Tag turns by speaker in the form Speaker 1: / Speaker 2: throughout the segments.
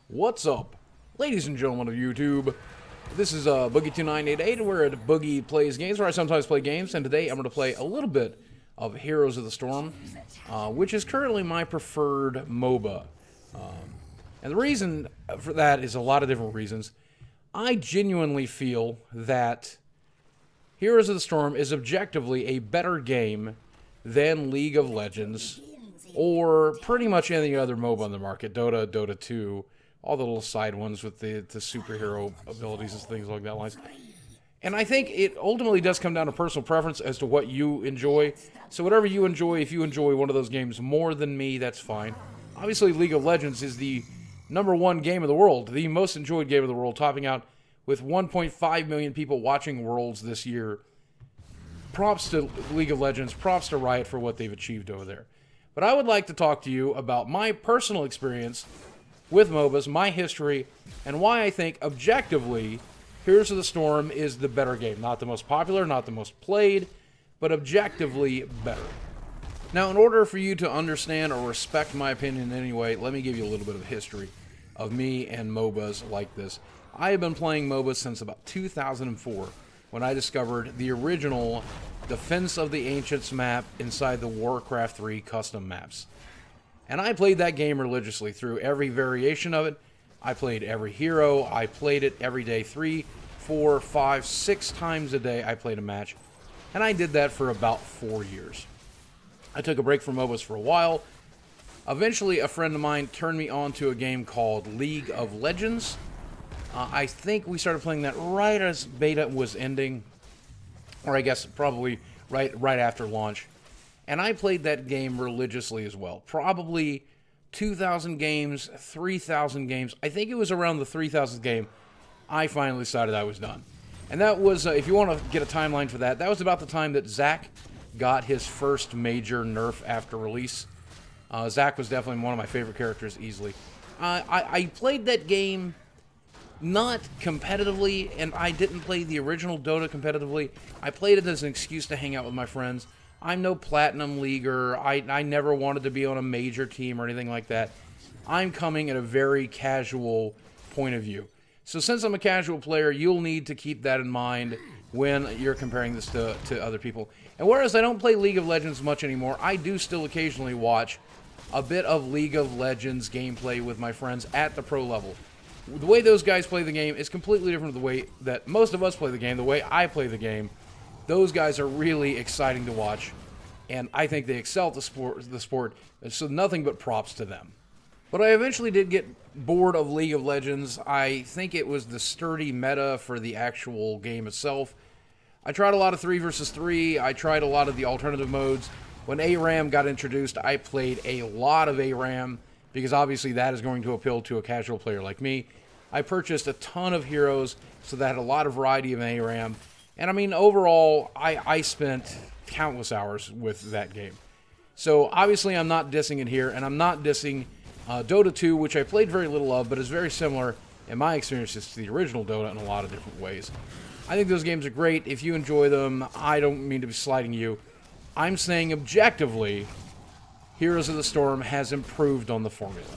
Speaker 1: What's up, ladies and gentlemen of YouTube? This is Boogie2988, and we're at Boogie Plays Games, where I sometimes play games, and today I'm going to play a little bit of Heroes of the Storm, which is currently my preferred MOBA. And the reason for that is a lot of different reasons. I genuinely feel that Heroes of the Storm is objectively a better game than League of Legends, or pretty much any other MOBA on the market. Dota, Dota 2, all the little side ones with the superhero abilities and things like that lines. And I think it ultimately does come down to personal preference as to what you enjoy. So whatever you enjoy, if you enjoy one of those games more than me, that's fine. Obviously, League of Legends is the #1 game of the world, the most enjoyed game of the world, topping out with 1.5 million people watching Worlds this year. Props to League of Legends, props to Riot for what they've achieved over there. But I would like to talk to you about my personal experience with MOBAs, my history, and why I think, objectively, Heroes of the Storm is the better game. Not the most popular, not the most played, but objectively better. Now, in order for you to understand or respect my opinion in any way, let me give you a little bit of history of me and MOBAs like this. I have been playing MOBAs since about 2004, when I discovered the original Defense of the Ancients map inside the Warcraft 3 custom maps. And I played that game religiously through every variation of it. I played every hero. I played it every day, 3, 4, 5, 6 times a day I played a match. And I did that for about 4 years. I took a break from MOBAs for a while. Eventually, a friend of mine turned me on to a game called League of Legends. I think we started playing that right as beta was ending, or I guess probably right after launch. And I played that game religiously as well. Probably 2,000 games, 3,000 games. I think it was around the 3,000th game I finally decided I was done. And that was, if you want to get a timeline for that, that was about the time that Zach got his first major nerf after release. Zach was definitely one of my favorite characters easily. I played that game not competitively, and I didn't play the original Dota competitively. I played it as an excuse to hang out with my friends. I'm no platinum leaguer. I never wanted to be on a major team or anything like that. I'm coming at a very casual point of view. So since I'm a casual player, you'll need to keep that in mind when you're comparing this to other people. And whereas I don't play League of Legends much anymore, I do still occasionally watch a bit of League of Legends gameplay with my friends at the pro level. The way those guys play the game is completely different from the way that most of us play the game, the way I play the game. Those guys are really exciting to watch, and I think they excel at the sport, so nothing but props to them. But I eventually did get bored of League of Legends. I think it was the sturdy meta for the actual game itself. I tried a lot of 3 versus 3. I tried a lot of the alternative modes. When ARAM got introduced, I played a lot of ARAM, because obviously that is going to appeal to a casual player like me. I purchased a ton of heroes, so that had a lot of variety of ARAM. And I mean, overall, I spent countless hours with that game. So obviously I'm not dissing it here, and I'm not dissing Dota 2, which I played very little of, but is very similar in my experiences to the original Dota in a lot of different ways. I think those games are great. If you enjoy them, I don't mean to be slighting you. I'm saying objectively, Heroes of the Storm has improved on the formula.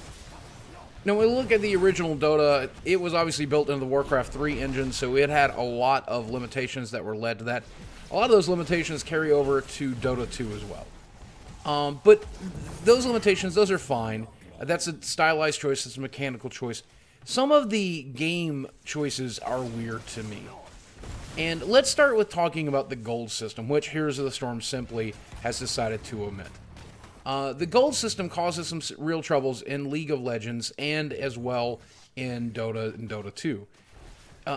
Speaker 1: Now, when we look at the original Dota, it was obviously built into the Warcraft 3 engine, so it had a lot of limitations that were led to that. A lot of those limitations carry over to Dota 2 as well. But those limitations, those are fine. That's a stylized choice, it's a mechanical choice. Some of the game choices are weird to me. And let's start with talking about the gold system, which Heroes of the Storm simply has decided to omit. The gold system causes some real troubles in League of Legends and as well in Dota and Dota 2.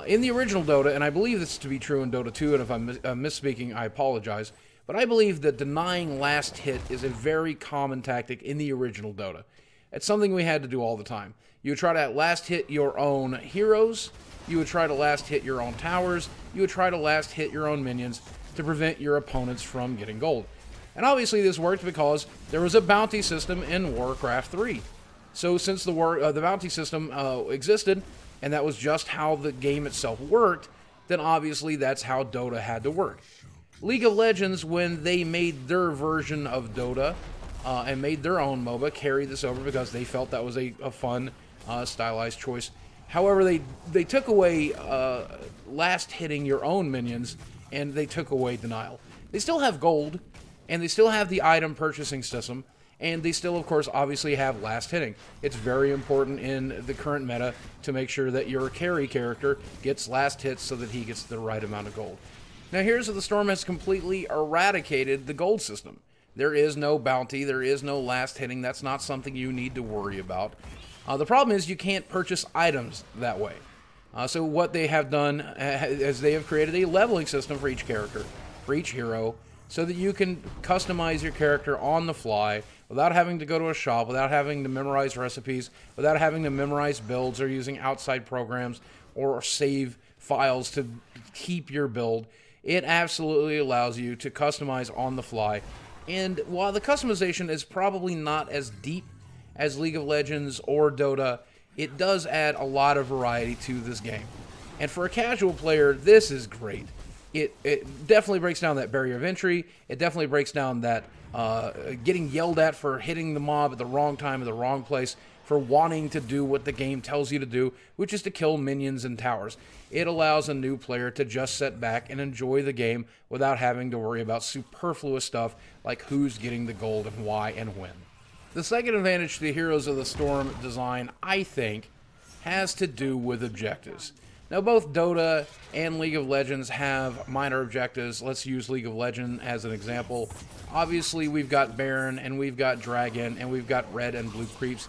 Speaker 1: In the original Dota, and I believe this to be true in Dota 2, and if I'm misspeaking, I apologize, but I believe that denying last hit is a very common tactic in the original Dota. It's something we had to do all the time. You would try to last hit your own heroes, you would try to last hit your own towers, you would try to last hit your own minions to prevent your opponents from getting gold. And obviously this worked because there was a bounty system in Warcraft 3. So since the bounty system existed, and that was just how the game itself worked, then obviously that's how Dota had to work. League of Legends, when they made their version of Dota and made their own MOBA, carried this over because they felt that was a fun stylized choice. However, they took away last hitting your own minions, and they took away denial. They still have gold, and they still have the item purchasing system, and they still, of course, obviously have last hitting. It's very important in the current meta to make sure that your carry character gets last hits so that he gets the right amount of gold. Now, Heroes of the Storm has completely eradicated the gold system. There is no bounty, there is no last hitting. That's not something you need to worry about. The problem is you can't purchase items that way. So what they have done is they have created a leveling system for each character, for each hero, so that you can customize your character on the fly without having to go to a shop, without having to memorize recipes, without having to memorize builds or using outside programs or save files to keep your build. It absolutely allows you to customize on the fly. And while the customization is probably not as deep as League of Legends or Dota, it does add a lot of variety to this game. And for a casual player, this is great. It definitely breaks down that barrier of entry. It definitely breaks down that getting yelled at for hitting the mob at the wrong time, at the wrong place, for wanting to do what the game tells you to do, which is to kill minions and towers. It allows a new player to just sit back and enjoy the game without having to worry about superfluous stuff like who's getting the gold and why and when. The second advantage to the Heroes of the Storm design, I think, has to do with objectives. Now, both Dota and League of Legends have minor objectives. Let's use League of Legends as an example. Obviously, we've got Baron, and we've got Dragon, and we've got Red and Blue Creeps.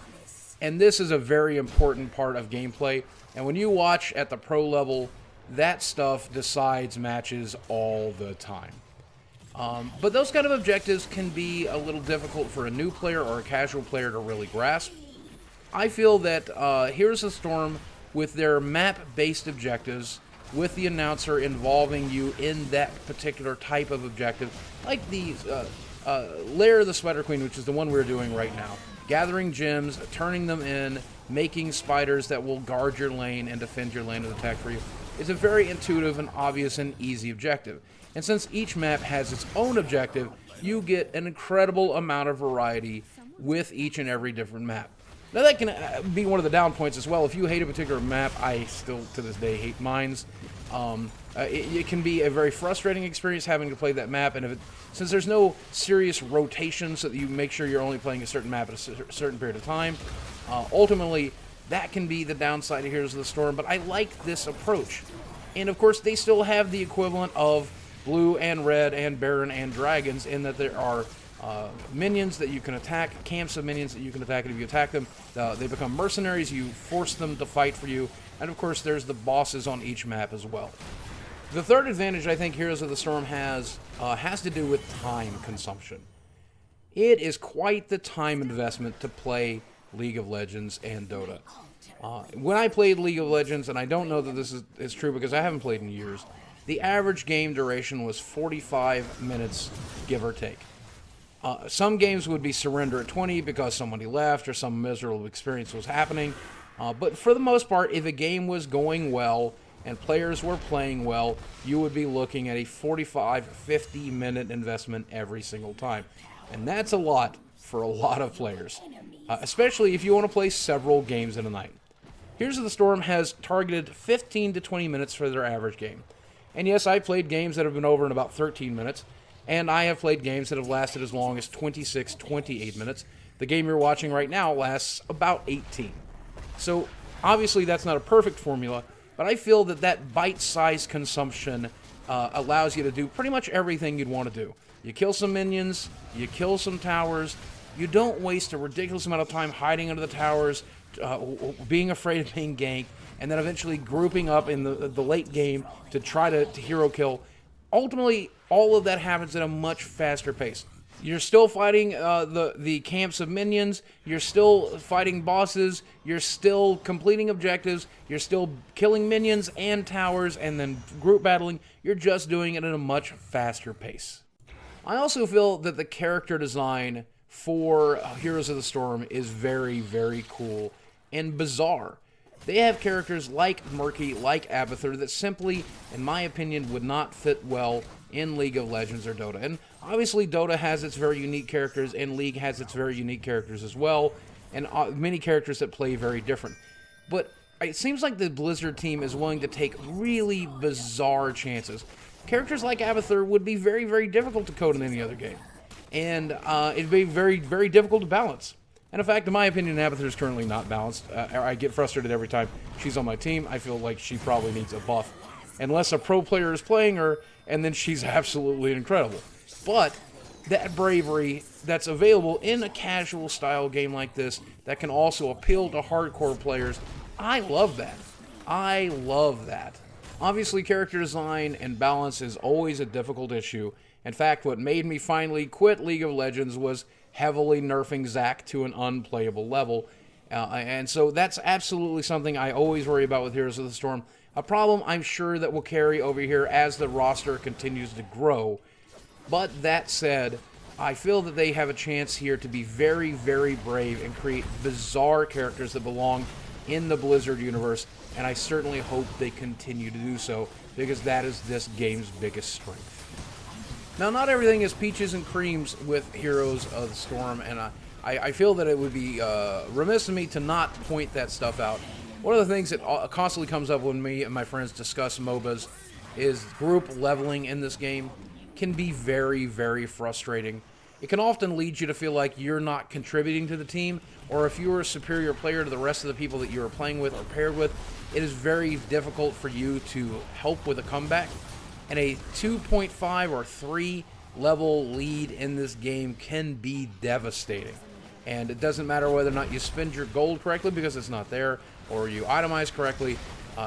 Speaker 1: And this is a very important part of gameplay. And when you watch at the pro level, that stuff decides matches all the time. But those kind of objectives can be a little difficult for a new player or a casual player to really grasp. I feel that Heroes of the Storm, with their map-based objectives, with the announcer involving you in that particular type of objective, like the Lair of the Spider Queen, which is the one we're doing right now, gathering gems, turning them in, making spiders that will guard your lane and defend your lane and attack for you, is a very intuitive and obvious and easy objective. And since each map has its own objective, you get an incredible amount of variety with each and every different map. Now that can be one of the down points as well. If you hate a particular map, I still to this day hate mines. It can be a very frustrating experience having to play that map, and since there's no serious rotation so that you make sure you're only playing a certain map at a certain period of time, ultimately that can be the downside of Heroes of the Storm, but I like this approach. And of course they still have the equivalent of Blue and Red and Baron and Dragons in that there are minions that you can attack, camps of minions that you can attack, and if you attack them, they become mercenaries, you force them to fight for you, and of course there's the bosses on each map as well. The third advantage I think Heroes of the Storm has to do with time consumption. It is quite the time investment to play League of Legends and Dota. When I played League of Legends, and I don't know that this is true because I haven't played in years, the average game duration was 45 minutes, give or take. Some games would be surrender at 20 because somebody left or some miserable experience was happening. But for the most part, if a game was going well and players were playing well, you would be looking at a 45, 50-minute investment every single time. And that's a lot for a lot of players, especially if you want to play several games in a night. Heroes of the Storm has targeted 15 to 20 minutes for their average game. And yes, I played games that have been over in about 13 minutes. And I have played games that have lasted as long as 26, 28 minutes. The game you're watching right now lasts about 18. So, obviously that's not a perfect formula, but I feel that that bite-sized consumption allows you to do pretty much everything you'd want to do. You kill some minions, you kill some towers, you don't waste a ridiculous amount of time hiding under the towers, being afraid of being ganked, and then eventually grouping up in the late game to try to hero kill. Ultimately, all of that happens at a much faster pace. You're still fighting the camps of minions, you're still fighting bosses, you're still completing objectives, you're still killing minions and towers and then group battling. You're just doing it at a much faster pace. I also feel that the character design for Heroes of the Storm is very, very cool and bizarre. They have characters like Murky, like Abathur, that simply, in my opinion, would not fit well in League of Legends or Dota. And obviously Dota has its very unique characters, and League has its very unique characters as well, and many characters that play very different. but it seems like the Blizzard team is willing to take really bizarre chances. Characters like Abathur would be very, very difficult to code in any other game. And it'd be very, very difficult to balance. And in fact, in my opinion, Abathur is currently not balanced. I get frustrated every time she's on my team. I feel like she probably needs a buff. Unless a pro player is playing her, and then she's absolutely incredible. But that bravery that's available in a casual style game like this that can also appeal to hardcore players, I love that. I love that. Obviously, character design and balance is always a difficult issue. In fact, what made me finally quit League of Legends was heavily nerfing Zac to an unplayable level. And so that's absolutely something I always worry about with Heroes of the Storm. A problem I'm sure that will carry over here as the roster continues to grow. But that said, I feel that they have a chance here to be very, very brave and create bizarre characters that belong in the Blizzard universe, and I certainly hope they continue to do so, because that is this game's biggest strength. Now, not everything is peaches and creams with Heroes of the Storm, and I feel that it would be remiss of me to not point that stuff out. One of the things that constantly comes up when me and my friends discuss MOBAs is group leveling in this game can be very, very frustrating. It can often lead you to feel like you're not contributing to the team, or if you're a superior player to the rest of the people that you are playing with or paired with, it is very difficult for you to help with a comeback. And a 2.5 or 3 level lead in this game can be devastating. And it doesn't matter whether or not you spend your gold correctly because it's not there, or you itemize correctly.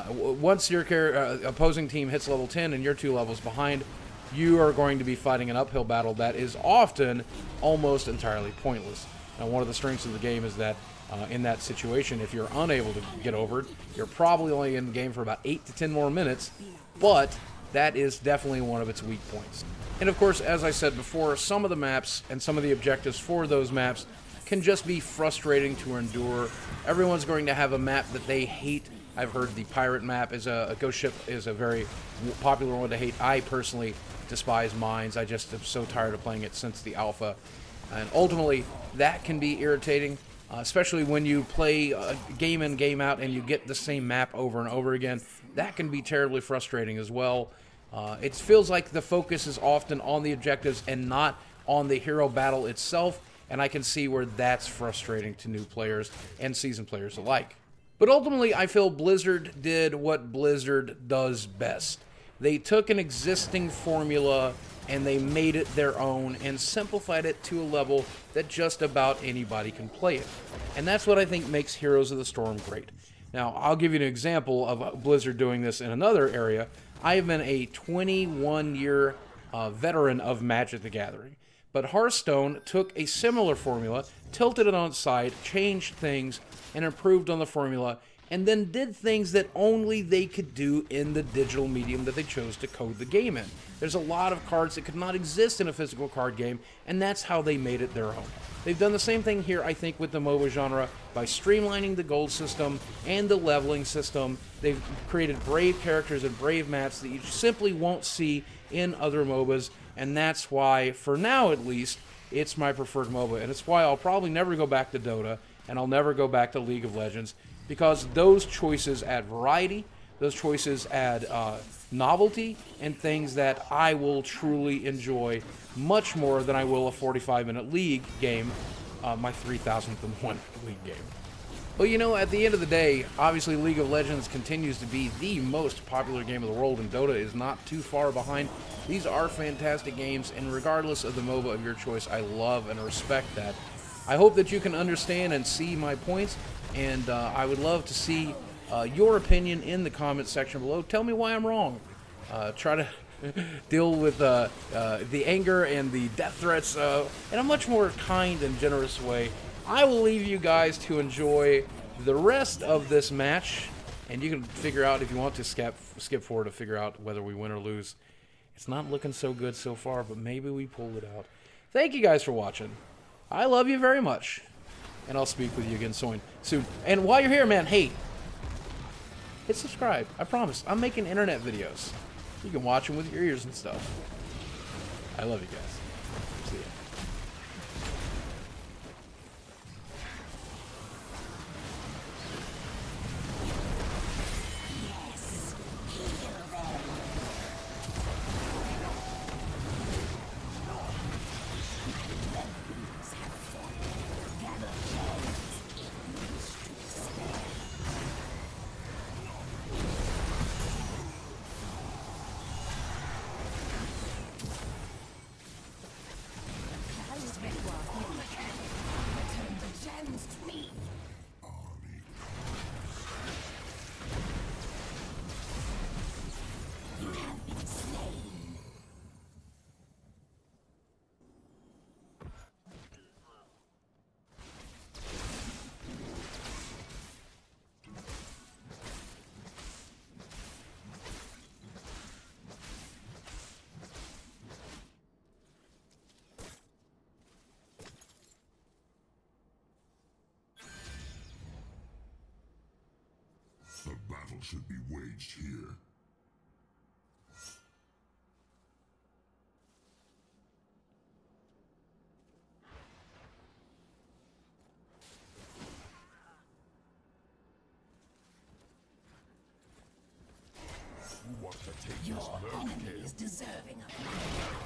Speaker 1: Once your opposing team hits level 10 and you're 2 levels behind, you are going to be fighting an uphill battle that is often almost entirely pointless. Now, one of the strengths of the game is that in that situation, if you're unable to get over it, you're probably only in the game for about 8 to 10 more minutes, but that is definitely one of its weak points. And of course, as I said before, some of the maps and some of the objectives for those maps can just be frustrating to endure. Everyone's going to have a map that they hate. I've heard the pirate map is a ghost ship is a very popular one to hate. I personally despise mines. I just am so tired of playing it since the alpha. And ultimately, that can be irritating, especially when you play game in, game out, and you get the same map over and over again. That can be terribly frustrating as well. It feels like the focus is often on the objectives and not on the hero battle itself, and I can see where that's frustrating to new players and seasoned players alike. But ultimately, I feel Blizzard did what Blizzard does best. They took an existing formula and they made it their own and simplified it to a level that just about anybody can play it. And that's what I think makes Heroes of the Storm great. Now, I'll give you an example of Blizzard doing this in another area. I have been a 21-year veteran of Magic the Gathering. But Hearthstone took a similar formula, tilted it on its side, changed things, and improved on the formula, and then did things that only they could do in the digital medium that they chose to code the game in. There's a lot of cards that could not exist in a physical card game, and that's how they made it their own. They've done the same thing here, I think, with the MOBA genre by streamlining the gold system and the leveling system. They've created brave characters and brave maps that you simply won't see in other MOBAs, and that's why, for now at least, it's my preferred MOBA. And it's why I'll probably never go back to Dota, and I'll never go back to League of Legends, because those choices add variety, those choices add novelty, and things that I will truly enjoy much more than I will a 45-minute League game, my 3,001 League game. Well, you know, at the end of the day, obviously League of Legends continues to be the most popular game of the world, and Dota is not too far behind. These are fantastic games, and regardless of the MOBA of your choice, I love and respect that. I hope that you can understand and see my points, and I would love to see your opinion in the comment section below. Tell me why I'm wrong. Try to deal with the anger and the death threats in a much more kind and generous way. I will leave you guys to enjoy the rest of this match, and you can figure out if you want to skip forward to figure out whether we win or lose. It's not looking so good so far, but maybe we pulled it out. Thank you guys for watching. I love you very much, and I'll speak with you again soon. And while you're here, man, hey, hit subscribe. I promise. I'm making internet videos. You can watch them with your ears and stuff. I love you guys. See ya.
Speaker 2: should be waged here.
Speaker 3: You want to take
Speaker 4: Your
Speaker 3: this
Speaker 4: enemy
Speaker 3: mermaid?
Speaker 4: is deserving of you.